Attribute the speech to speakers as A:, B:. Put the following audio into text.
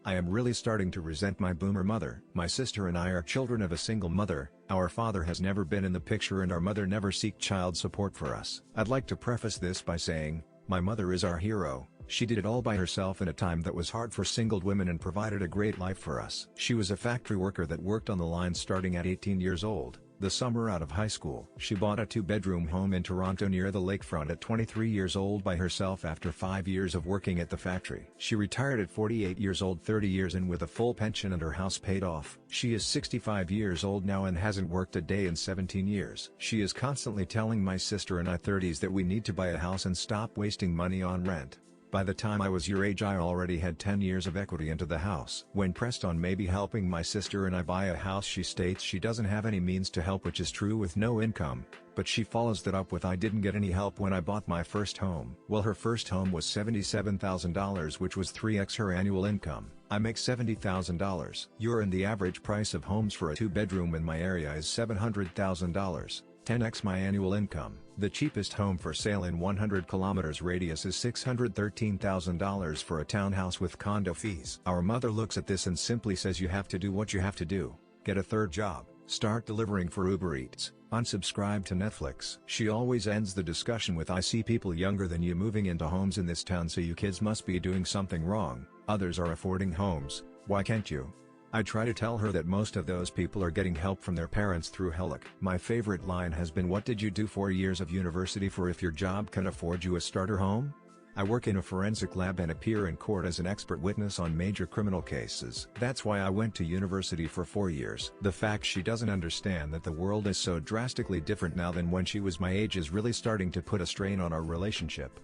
A: I am really starting to resent my boomer mother. My sister and I are children of a single mother, our father has never been in the picture and our mother never seeked child support for us. I'd like to preface this by saying, my mother is our hero. She did it all by herself in a time that was hard for single women and provided a great life for us. She was a factory worker that worked on the line starting at 18 years old, the summer out of high school. She bought a 2-bedroom home in Toronto near the lakefront at 23 years old by herself after 5 years of working at the factory. She retired at 48 years old, 30 years in with a full pension and her house paid off. She is 65 years old now and hasn't worked a day in 17 years. She is constantly telling my sister and I 30s that we need to buy a house and stop wasting money on rent. By the time I was your age I already had 10 years of equity into the house. When pressed on maybe helping my sister and I buy a house, she states she doesn't have any means to help, which is true with no income, but she follows that up with I didn't get any help when I bought my first home. Well, her first home was $77,000, which was 3x her annual income. I make $70,000. And the average price of homes for a 2-bedroom in my area is $700,000. 10x my annual income. The cheapest home for sale in 100 kilometers radius is $613,000 for a townhouse with condo fees. Our mother looks at this and simply says you have to do what you have to do. Get a third job, start delivering for Uber Eats, unsubscribe to Netflix. She always ends the discussion with I see people younger than you moving into homes in this town, so you kids must be doing something wrong. Others are affording homes, why can't you? I try to tell her that most of those people are getting help from their parents through HELOC. My favorite line has been, what did you do 4 years of university for if your job can afford you a starter home? I work in a forensic lab and appear in court as an expert witness on major criminal cases. That's why I went to university for 4 years. The fact she doesn't understand that the world is so drastically different now than when she was my age is really starting to put a strain on our relationship.